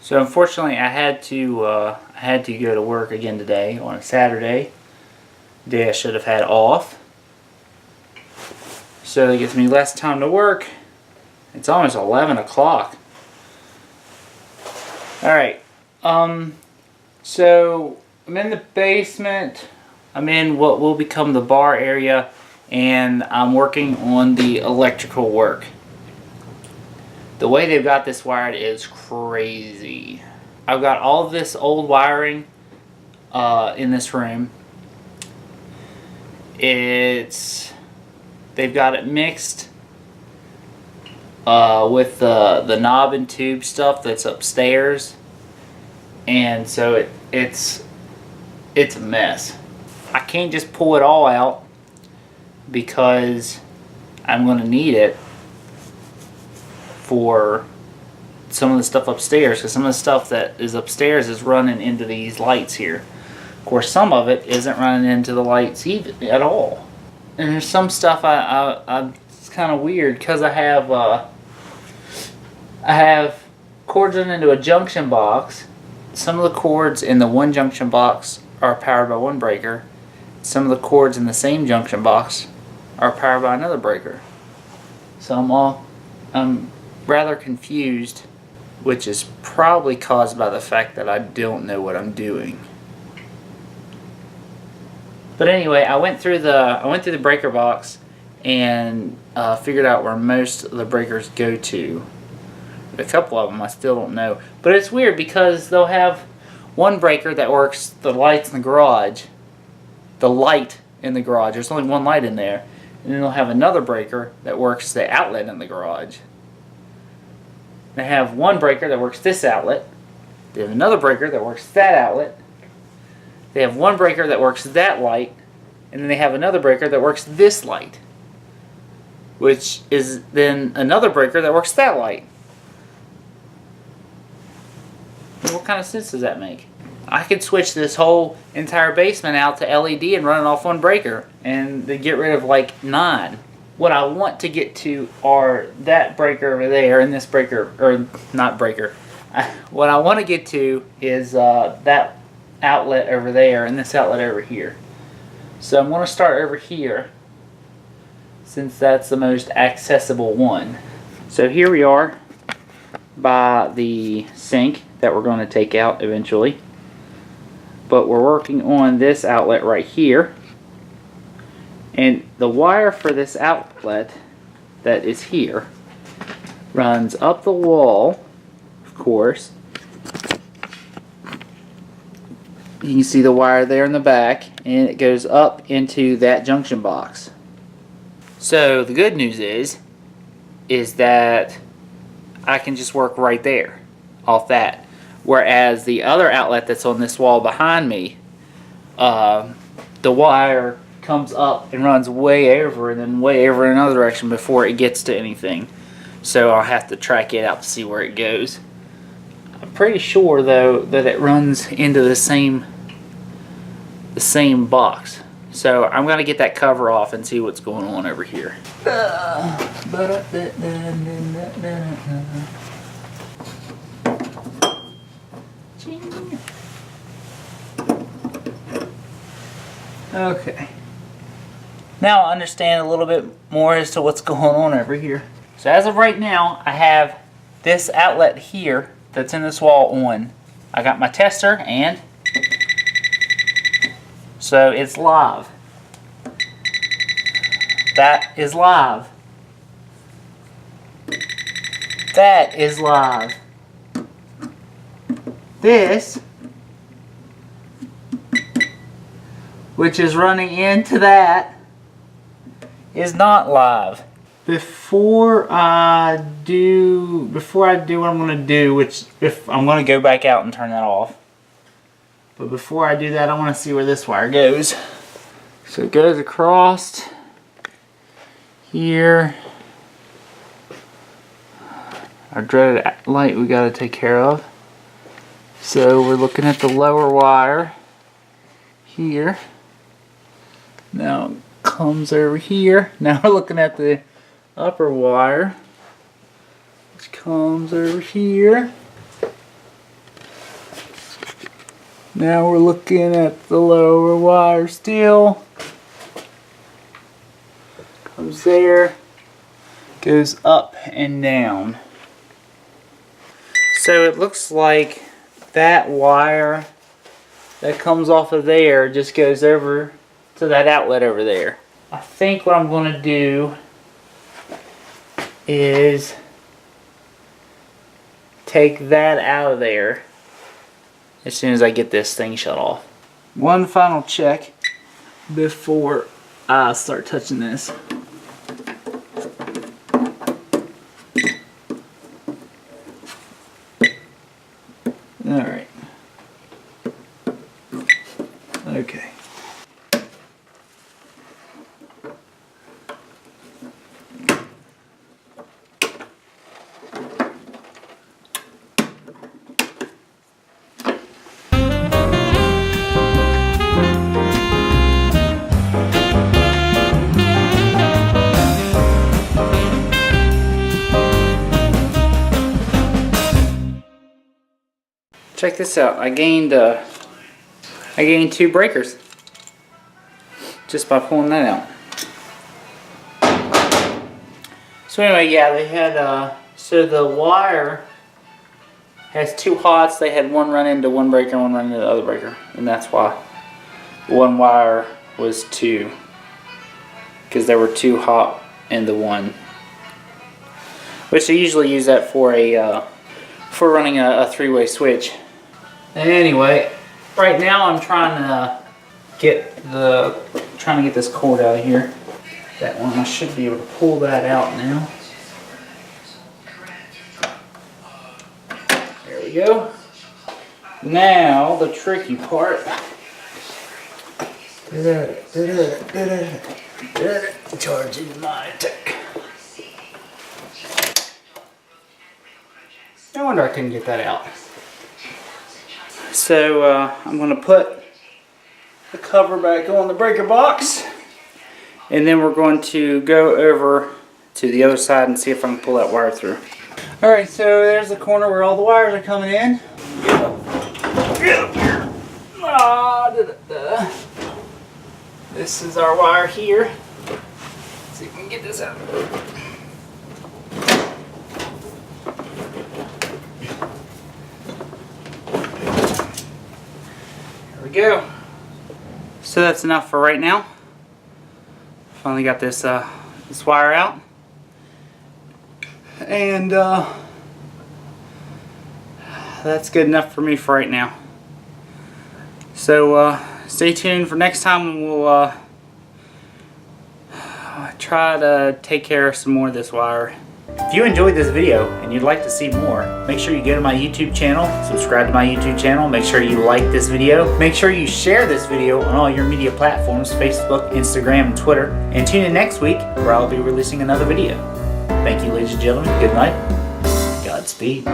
So unfortunately, I had to go to work again today on a Saturday, day I should have had off. So it gives me less time to work. It's almost 11 o'clock. All right. So I'm in the basement. I'm in what will become the bar area, and I'm working on the electrical work. The way they've got this wired is crazy. I've got all of this old wiring in this room. They've got it mixed with the knob and tube stuff that's upstairs, and so it's a mess. I can't just pull it all out because I'm going to need it for some of the stuff upstairs, because some of the stuff that is upstairs is running into these lights here. Of course, some of it isn't running into the lights even at all. And there's some stuff it's kind of weird because I have cords running into a junction box. Some of the cords in the one junction box are powered by one breaker. Some of the cords in the same junction box are powered by another breaker. So I'm rather confused, which is probably caused by the fact that I don't know what I'm doing. But anyway, I went through the breaker box and figured out where most of the breakers go to. A couple of them I still don't know, but it's weird because they'll have one breaker that works the lights in the garage, the light in the garage. There's only one light in there, and then they'll have another breaker that works the outlet in the garage. They have one breaker that works this outlet. They have another breaker that works that outlet. They have one breaker that works that light. And then they have another breaker that works this light, which is then another breaker that works that light. What kind of sense does that make? I could switch this whole entire basement out to LED and run it off one breaker and then get rid of like 9. What I want to get to are that breaker over there and this breaker, or not breaker. What I want to get to is that outlet over there and this outlet over here. So I'm going to start over here since that's the most accessible one. So here we are by the sink that we're going to take out eventually. But we're working on this outlet right here. And the wire for this outlet that is here runs up the wall, of course. You can see the wire there in the back, and it goes up into that junction box. So the good news is that I can just work right there off that. Whereas the other outlet that's on this wall behind me, the wire comes up and runs way over and then way over in another direction before it gets to anything. So I'll have to track it out to see where it goes. I'm pretty sure though that it runs into the same box. So I'm going to get that cover off and see what's going on over here. Okay. Now I understand a little bit more as to what's going on over here. So as of right now, I have this outlet here that's in this wall on. I got my tester, and so it's live. That is live. That is live. This, which is running into that, is not live. Before I do what I'm going to do, which if I'm going to go back out and turn that off. But before I do that, I want to see where this wire goes. So it goes across here. our dreaded light we got to take care of. So we're looking at the lower wire here. Now it comes over here. Now we're looking at the upper wire, which comes over here. Now we're looking at the lower wire still. Comes there, goes up and down. So it looks like that wire that comes off of there just goes over to that outlet over there. I think what I'm going to do is take that out of there as soon as I get this thing shut off. One final check before I start touching this. Alright. Okay. Check this out. I gained 2 breakers just by pulling that out. So anyway, yeah, they had so the wire has 2 hots. They had one run into one breaker and one run into the other breaker, and that's why one wire was 2, because there were 2 hot in the one. Which they usually use that for for running a 3-way switch. Anyway, right now I'm trying to get this cord out of here. That one, I should be able to pull that out now. There we go. Now the tricky part. Charging Monitek. No wonder I couldn't get that out. So I'm going to put the cover back on the breaker box, and then we're going to go over to the other side and see if I can pull that wire through. Alright, so there's the corner where all the wires are coming in. Get up here. This is our wire here. Let's see if we can get this out. Go. So that's enough for right now. Finally got this this wire out, and that's good enough for me for right now. So stay tuned for next time. We'll try to take care of some more of this wire. If you enjoyed this video and you'd like to see more, make sure you go to my YouTube channel, subscribe to my YouTube channel, make sure you like this video, make sure you share this video on all your media platforms, Facebook, Instagram, and Twitter, and tune in next week where I'll be releasing another video. Thank you, ladies and gentlemen. Good night. Godspeed.